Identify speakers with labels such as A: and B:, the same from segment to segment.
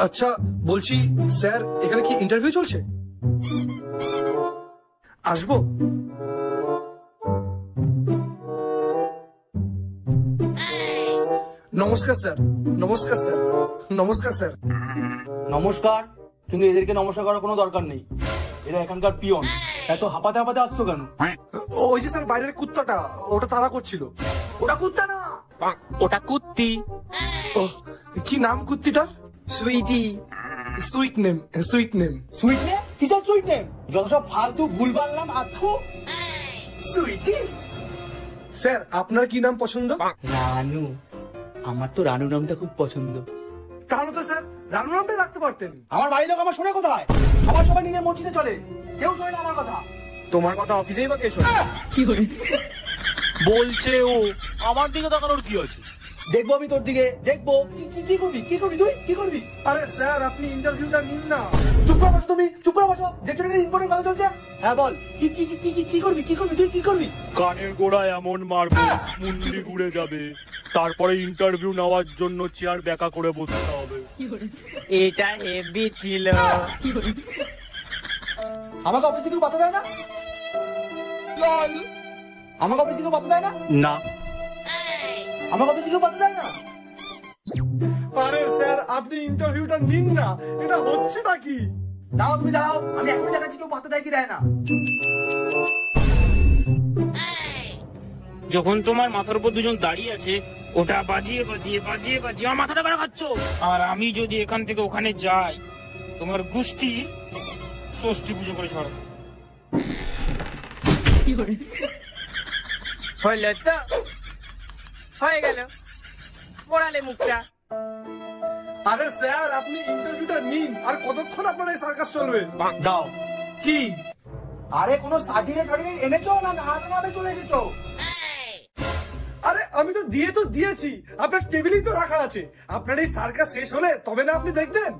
A: আচ্ছা বলছি স্যার এখানে কি ইন্টারভিউ চলছে? আসবো? নমস্কার স্যার। নমস্কার স্যার। নমস্কার স্যার।
B: নমস্কার, কিন্তু এদেরকে নমস্কার করার কোনো দরকার নেই। এরা এখানকার পিয়ন। এত হাঁপাতে হাঁপাতে আসছো কেন?
A: ওই যে স্যার বাইরের কুত্তাটা, ওটা তাড়া করছিল।
B: ওটা কুত্তা না,
C: ওটা কুত্তি।
A: ও কি নাম কুত্তিটার?
D: Sweety.
A: Sweet name. Sweet name.
B: Sweet name? কিসের সুইট নেম? যত সব ফালতু ভুল বানলাম। আথু সুইটি।
A: স্যার আপনার কি নাম পছন্দ?
B: রানু। আমার তো রানু নামটা খুব পছন্দ।
A: তাহলে তো স্যার রানু নামটা রাখতে পারতেন।
B: আমার বাড়ির লোক আমার শোনে কোথায়? সবার সবাই নিজের মসজিদে চলে, কেউ শোনে না আমার কথা।
D: তোমার কথা অফিসেই বা কে শোনে?
C: বলছে ও, আমার দিকে তাকানোর কি আছে?
B: দেখবো আমি তোর দিকে, দেখবো। কি করবি? কি করবি তুই? কি করবি?
A: আরে স্যার আপনি ইন্টারভিউটা নিন না।
B: চুপ করে বসো তুমি, চুপ করে বসো। দেখছো না ইম্পর্টেন্ট কথা চলছে? হ্যাঁ বল, কি করবি? কি করবি তুই? কি করবি?
C: কানের গোড়ায় এমন মারবো মুন্ডি ঘুরে যাবে, তারপরে ইন্টারভিউ নেওয়ার জন্য চেয়ার বেঁকা করে বসতে হবে।
D: এটা হেভি ছিল।
B: আমাকে অফিসে কেউ পাতা দেয় না? আমাকে অফিসে কেউ পাতা দেয় না?
C: না।
B: আমাকে অফিসে কেউ পাতা দেয় না?
A: আরে স্যার আপনি ইন্টারভিউটা নিন না, এটা হচ্ছে নাকি?
B: দাঁড়াও, তুমি দাঁড়াও, আমি এখনই দেখাচ্ছি কেউ পাতা দেয় কি দেয় না।
C: যখন তোমার মাথার উপর দুজন দাঁড়িয়ে আছে, ওটা বাজিয়ে বাজিয়ে বাজিয়ে বাজিয়ে আমার মাথাটা করে খাচ্ছ। আর আমি যদি এখান থেকে ওখানে যাই, তোমার গোষ্ঠী ষষ্ঠী পুজো করে ছড়াবো।
D: হলো তো, হয়ে গেল, পড়ালে মুখটা।
A: আরে স্যার আপনি ইন্টারভিউটা নিন। আর কতক্ষণ আপনার এই সার্কাস চলবে?
B: দাও।
A: কি?
B: আরে কোনো সার্টিফিকেট এনেছো না হাতে হাতে চলে এসেছো?
A: আরে আমি তো দিয়েছি, আপনার টেবিলেই তো রাখা আছে। আপনার এই সার্কাস শেষ হলে তবে না আপনি দেখবেন।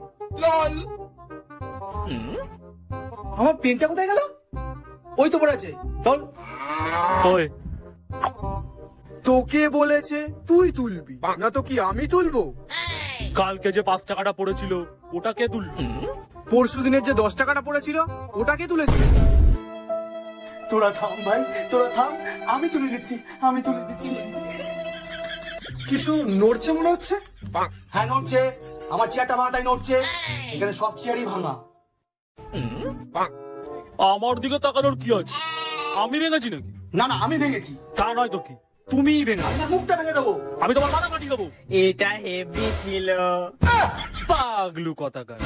B: আমার পেনটা কোথায় গেল? ওই তো পড়ে আছে। চল।
C: ওই
D: তোকে বলেছে তুই তুলবি না তো কি আমি তুলবো?
C: কালকে যে 5 টাকাটা পড়েছিল ওটা কে তুলল?
D: পরশু দিনের যে 10 টাকাটা পড়েছিল ওটাকে তুলেছিল।
B: তোরা থাম ভাই, তোরা থাম, আমি তুলে দিচ্ছি।
A: কিছু নড়ছে মনে হচ্ছে।
B: হ্যাঁ নড়ছে, আমার চেয়ারটা ভাঙা তাই নড়ছে। এখানে সব চেয়ারই ভাঙা।
C: আমার দিকে তাকানোর কি আছে? আমি ভেঙেছি নাকি?
B: না না, আমি ভেঙেছি।
C: তা নয় তো কি, তুমিই ভেঙে।
B: আমার মুখটা ভেঙে দেবো।
C: আমি তোমার মাথা কাটিয়ে দেবো।
D: এটা হেভি ছিল।
C: পাগলু কথাকার।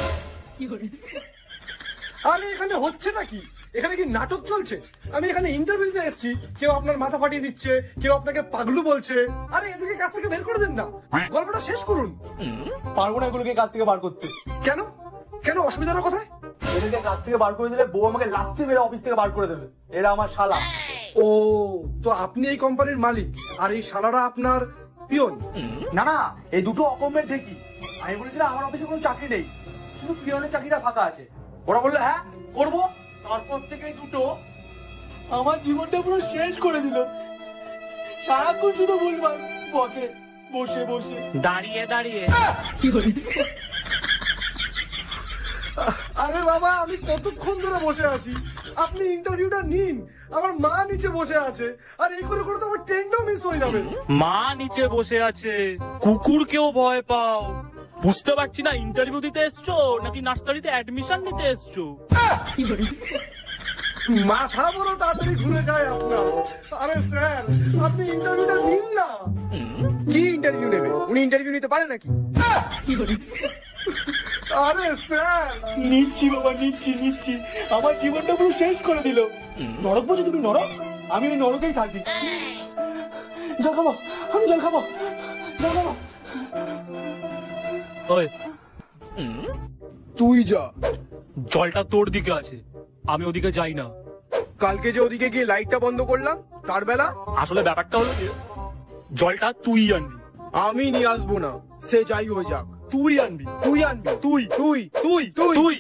A: আরে এখানে হচ্ছে নাকি? এখানে কি নাটক চলছে? আমি এখানে ইন্টারভিউতে এসেছি, কেউ আপনার মাথা ফাটিয়ে দিচ্ছে, কেউ আপনাকে পাগলু বলছে। আরে এদেরকে কাছ থেকে বের করে দেন না, গল্পটা শেষ করুন।
B: পারবো না এগুলোকে কাছ থেকে বার করতে।
A: কেন? কেন অসুবিধাটা কোথায়?
B: এদেরকে কাছ থেকে বার করে দিলে বউ আমাকে লাথি মেরে অফিস থেকে বার করে দেবে। এরা আমার শালা।
A: ও তো আপনি এই কোম্পানির মালিক আর এই শালারা আপনার পিয়ন?
B: না না, এই দুটো অকম্মের ঠিকই। আমি বলেছিলাম আমার অফিসে কোনো চাকরি নেই, শুধু পিয়নের চাকরিটা ফাঁকা আছে। ওরা বললো হ্যাঁ করবো। তারপর থেকে দুটো আমার জীবনটা পুরো শেষ করে দিল। সারাক্ষণ শুধু বলবার বকে, বসে বসে
C: দাঁড়িয়ে দাঁড়িয়ে।
A: আরে বাবা আমি কতক্ষণ ধরে বসে আছি, আপনি ইন্টারভিউটা নিন। আমার মা নিচে বসে আছে, আর এই করে করে তো আমার ট্রেনটাও মিস হয়ে যাবে।
C: মা নিচে বসে আছে, কুকুরকেও ভয় পাও। বুঝতে পারছি না ইন্টারভিউ দিতে এসছো নাকি নার্সারিতে অ্যাডমিশন নিতে এসছো।
A: মাথা বড় তাড়াতাড়ি ঘুরে যায় আপনার। আরে স্যার আপনি ইন্টারভিউটা নিন না।
D: কি ইন্টারভিউ নেবে? উনি ইন্টারভিউ নিতে পারে নাকি?
A: আরে স্যার
B: নিচ্ছি বাবা, নিচ্ছি। আমার জীবনটা পুরো শেষ করে দিল। নরক বলছো তুমি? নরক? আমি ওই নরকেই থাকি। জল খাবো, আমি জল খাবো।
C: ওই
D: তুই যা।
C: জলটা তোর দিকে আছে, আমি ওদিকে যাই না।
D: কালকে যে ওদিকে গিয়ে লাইটটা বন্ধ করলাম তার বেলা
C: আসলে ব্যাপারটা হলো যে জলটা তুই আনবি,
D: আমি নিয়ে আসবো না। সে যাই হয়ে যাক,
C: তুই আনবি।
D: তুই আনবি।
C: তুই
D: তুই
C: তুই
D: তুই
C: তুই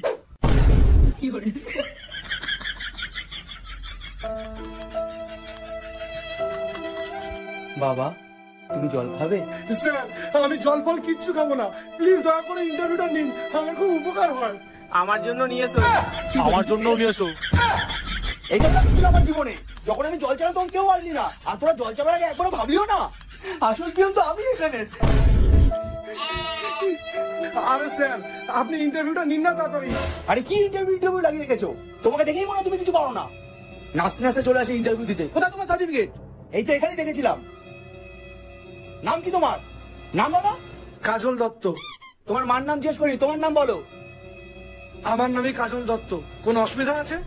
B: বাবা তুমি জল খাবে?
A: স্যার আমি জল ফল কিচ্ছু খাবো না, প্লিজ দয়া করে ইন্টারভিউটা নিন, আমার খুব উপকার হয়।
D: আমার জন্য নিয়ে এসো।
B: আমার জন্য নিয়ে এসো। এটা ছিল আমার জীবনে, যখন আমি জল চালাম তখন কেউ আসলি না, আর তোরা জল চালার আগে একবারও ভাবলিও না। আসল পিয়ন তো আমি এখানে।
A: আরে স্যার আপনি ইন্টারভিউটা নিন না তাড়াতাড়ি।
B: আরে কি ইন্টারভিউ লাগিয়ে রেখেছো? তোমাকে দেখেই মনে হয় তুমি কিছু পারো না। নাচতে নাচতে চলে আসে ইন্টারভিউ দিতে। কোথায় তোমার সার্টিফিকেট? এই তো এখানেই দেখেছিলাম। নাম কি তোমার? নাম দাদা?
A: কাজল দত্ত।
B: তোমার মার নাম জিজ্ঞেস করি, তোমার নাম বলো।
A: আমার নামই কাজল দত্ত, কোনো অসুবিধা আছে?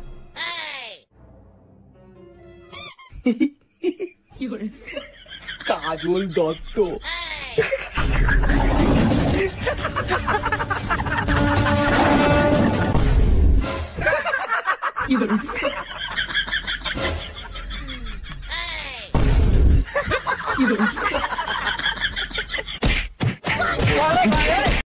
B: কাজল দত্ত।
E: কি